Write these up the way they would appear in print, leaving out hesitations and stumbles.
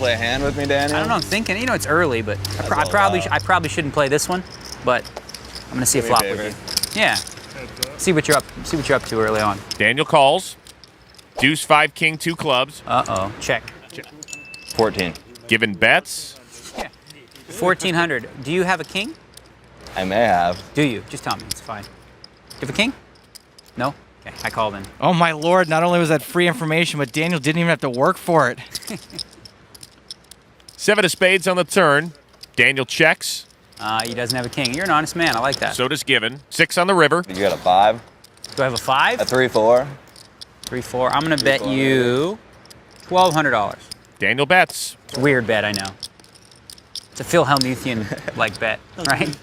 play a hand with me, Daniel? I don't know. I'm thinking. You know, it's early, but I probably shouldn't play this one. But I'm gonna see a flop with you. Yeah. See what you're up to early on. Daniel calls. Deuce, 5, king, 2 clubs. Uh-oh. Check. 14. Given bets. Yeah. 1,400. Do you have a king? I may have. Do you? Just tell me. It's fine. You have a king? No? Okay. I called in. Oh my lord! Not only was that free information, but Daniel didn't even have to work for it. 7 of spades on the turn. Daniel checks. He doesn't have a king. You're an honest man. I like that. So does Given. 6 on the river. You got a 5? Do I have a 5? A 3-4? 3-4. I'm gonna bet you $1,200. Daniel bets. It's a weird bet, I know. It's a Phil Hellmuthian-like bet, right?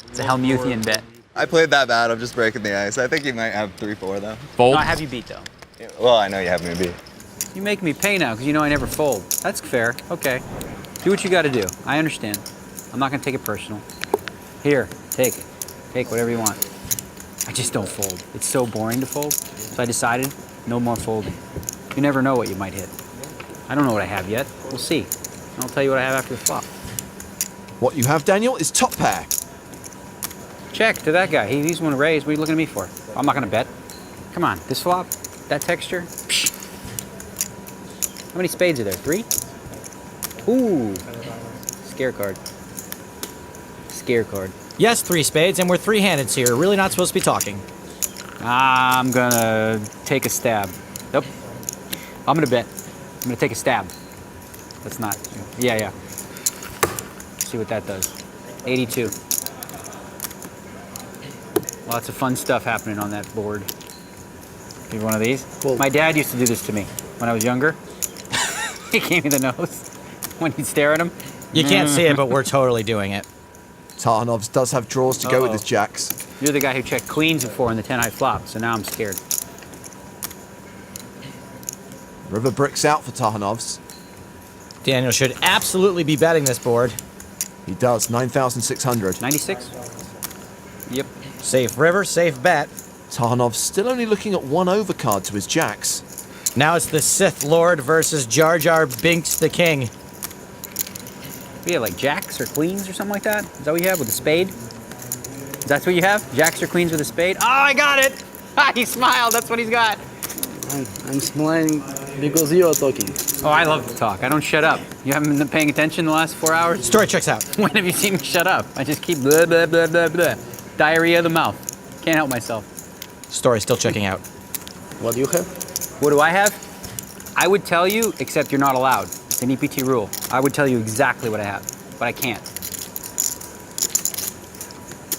It's a Hellmuthian bet. I played that bad. I'm just breaking the ice. I think you might have 3-4 though. Fold. No, I have you beat though. Well, I know you have me beat. You make me pay now because you know I never fold. That's fair. Okay. Do what you got to do. I understand. I'm not gonna take it personal. Here, take it. Take whatever you want. I just don't fold. It's so boring to fold. So I decided no more folding. You never know what you might hit. I don't know what I have yet. We'll see. And I'll tell you what I have after the flop. What you have, Daniel, is top pair. Check to that guy. He's one to raise. What are you looking at me for? I'm not gonna bet. Come on, this flop, that texture. Psh. How many spades are there? 3? Ooh, scare card. Scare card. Yes, 3 spades, and we're 3-handed here. Really not supposed to be talking. I'm gonna take a stab. Nope. I'm gonna bet. I'm gonna take a stab. That's not. Yeah. See what that does. 82. Lots of fun stuff happening on that board. Give one of these. Cool. My dad used to do this to me when I was younger. He gave me the nose when he'd stare at him. You can't see it, but we're totally doing it. Tartanovs does have draws to go with his jacks. You're the guy who checked queens before in the 10-high flop, so now I'm scared. River bricks out for Tartanovs. Daniel should absolutely be betting this board. He does, 9,600. 96? Yep. Safe river, safe bet. Tartanovs still only looking at 1 overcard to his jacks. Now it's the Sith Lord versus Jar Jar Binks the King. We have like jacks or queens or something like that? Is that what you have with a spade? Is that what you have? Jacks or queens with a spade? Oh, I got it! He smiled, that's what he's got. I'm smiling because you are talking. Oh, I love to talk. I don't shut up. You haven't been paying attention the last 4 hours? Story checks out. When have you seen me shut up? I just keep blah, blah, blah, blah, blah. Diarrhea of the mouth. Can't help myself. Story still checking out. What do you have? What do I have? I would tell you, except you're not allowed. It's an EPT rule. I would tell you exactly what I have, but I can't.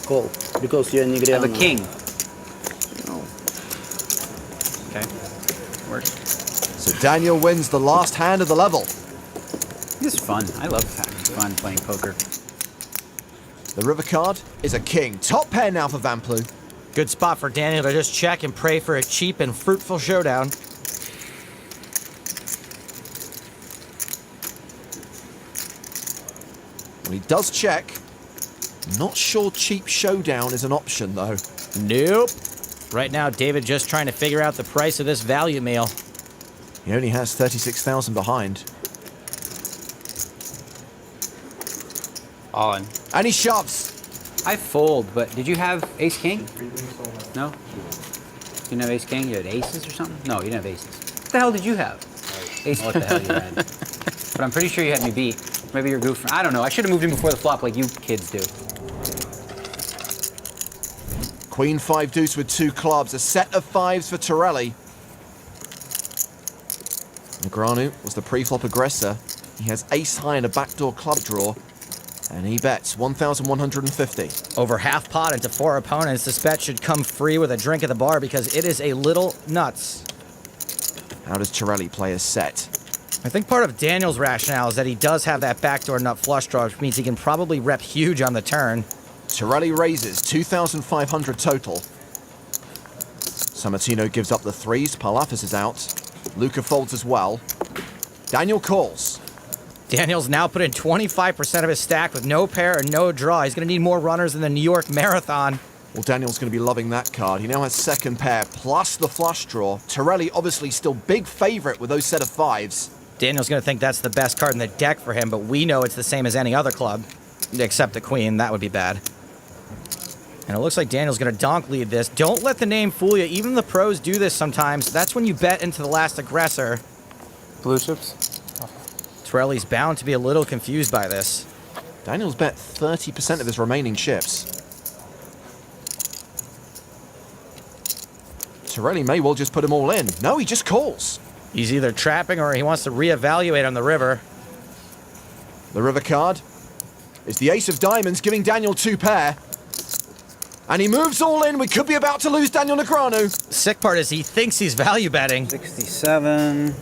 Call. Because you're I have a king. No. Okay. Works. So Daniel wins the last hand of the level. This is fun. I love having fun playing poker. The river card is a king. Top pair now for Vamplu. Good spot for Daniel to just check and pray for a cheap and fruitful showdown. When he does check, not sure cheap showdown is an option though. Nope. Right now, David just trying to figure out the price of this value meal. He only has 36,000 behind. On. And he shoves. I fold, but did you have ace king? No? You didn't have ace king? You had aces or something? No, you didn't have aces. What the hell did you have? Ace, what the hell you had? But I'm pretty sure you had me beat. Maybe you're goofing. I don't know. I should have moved in before the flop like you kids do. Queen 5 deuce with 2 clubs. A set of 5s for Torelli. Negranu was the pre-flop aggressor. He has ace high and a backdoor club draw. And he bets 1,150. Over half pot into 4 opponents, this bet should come free with a drink at the bar because it is a little nuts. How does Torelli play his set? I think part of Daniel's rationale is that he does have that backdoor nut flush draw, which means he can probably rep huge on the turn. Torelli raises 2,500 total. Sammartino gives up the 3s. Palafis is out. Luca folds as well. Daniel calls. Daniel's now put in 25% of his stack with no pair and no draw. He's going to need more runners than the New York Marathon. Well, Daniel's going to be loving that card. He now has second pair plus the flush draw. Torelli obviously still big favorite with those set of 5s. Daniel's going to think that's the best card in the deck for him, but we know it's the same as any other club, except the queen. That would be bad. And it looks like Daniel's going to donk lead this. Don't let the name fool you. Even the pros do this sometimes. That's when you bet into the last aggressor. Blue chips? Torelli's bound to be a little confused by this. Daniel's bet 30% of his remaining chips. Torelli may well just put them all in. No, he just calls. He's either trapping or he wants to reevaluate on the river. The river card is the ace of diamonds, giving Daniel 2 pair. And he moves all in. We could be about to lose Daniel Negreanu. Sick part is he thinks he's value betting. 67.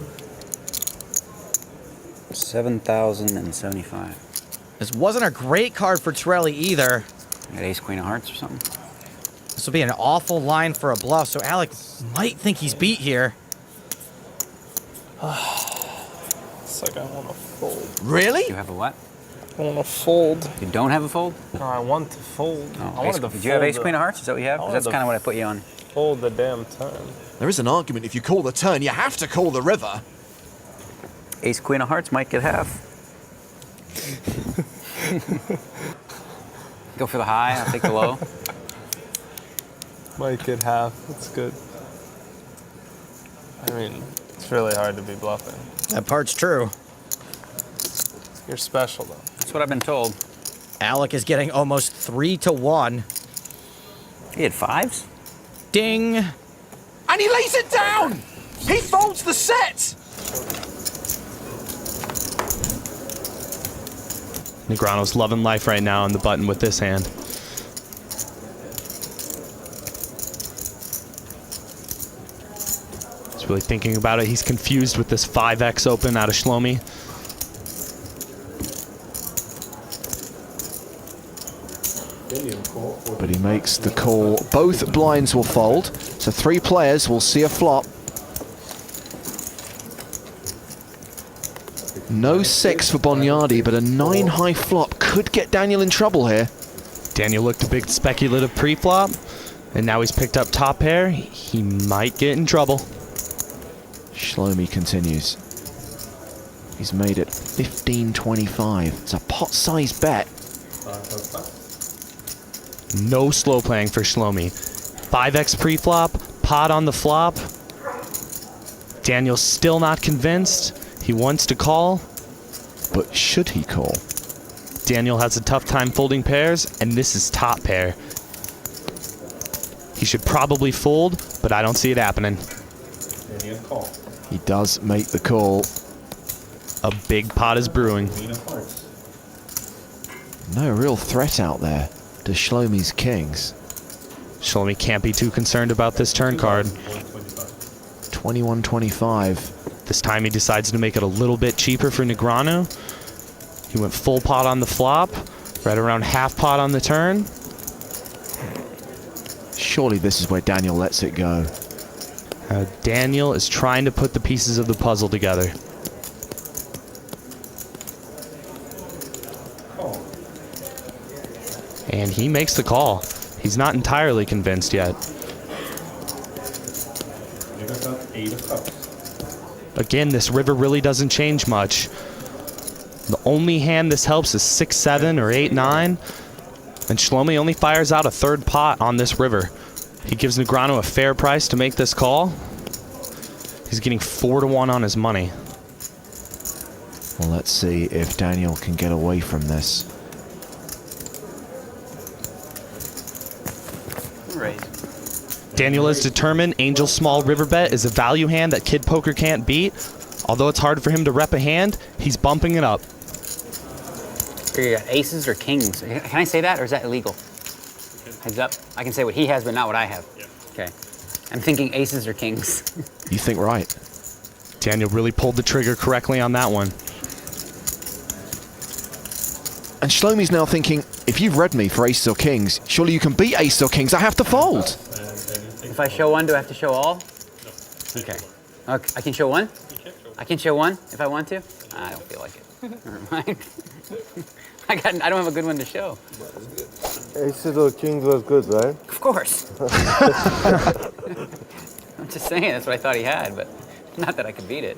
7,075. This wasn't a great card for Torelli either. Got ace, queen of hearts or something? This will be an awful line for a bluff, so Alec might think he's beat here. It's like I want to fold. Really? You have a what? I want to fold. You don't have a fold? No, I want to fold. Oh, I wanted to did you have fold ace, queen of hearts? Is that what you have? 'Cause I that's wanted kind of to what I put you on. Fold the damn turn. There is an argument. If you call the turn, you have to call the river. Ace, queen of hearts might get half. Go for the high, I'll take the low. Might get half. That's good. I mean, it's really hard to be bluffing. That part's true. You're special, though. That's what I've been told. Alec is getting almost 3-1. He had fives? Ding! And he lays it down! He folds the set! Negreanu's loving life right now on the button with this hand. He's really thinking about it. He's confused with this 5x open out of Shlomi. But he makes the call. Both blinds will fold, so 3 players will see a flop. No 6 for Boniardi, but a 9 high flop could get Daniel in trouble here. Daniel looked a big speculative pre-flop, and now he's picked up top pair. He might get in trouble. Shlomi continues. He's made it 15-25. It's a pot-sized bet. No slow playing for Shlomi. 5x pre-flop, pot on the flop. Daniel's still not convinced. He wants to call. But should he call? Daniel has a tough time folding pairs, and this is top pair. He should probably fold, but I don't see it happening. He does make the call. A big pot is brewing. No real threat out there to Shlomi's kings. Shlomi can't be too concerned about this turn card. 21-25. This time he decides to make it a little bit cheaper for Negreanu. He went full pot on the flop, right around half pot on the turn. Surely this is where Daniel lets it go. Daniel is trying to put the pieces of the puzzle together. And he makes the call. He's not entirely convinced yet. Again, this river really doesn't change much. The only hand this helps is 6-7 or 8-9. And Shlomi only fires out a third pot on this river. He gives Negreanu a fair price to make this call. He's getting 4-1 on his money. Well, let's see if Daniel can get away from this. Right. Daniel is determined Angel Small River Bet is a value hand that Kid Poker can't beat. Although it's hard for him to rep a hand, he's bumping it up. You got aces or kings? Can I say that, or is that illegal? Heads up. I can say what he has, but not what I have. Yeah. Okay. I'm thinking aces or kings. You think right. Daniel really pulled the trigger correctly on that one. And Shlomi's now thinking, if you've read me for aces or kings, surely you can beat aces or kings. I have to fold. If I show one, do I have to show all? No. Okay. I can show one? I can show one if I want to? I don't feel like it. Never mind. I don't have a good one to show. Aces or kings was good, right? Of course. I'm just saying, that's what I thought he had, but not that I could beat it.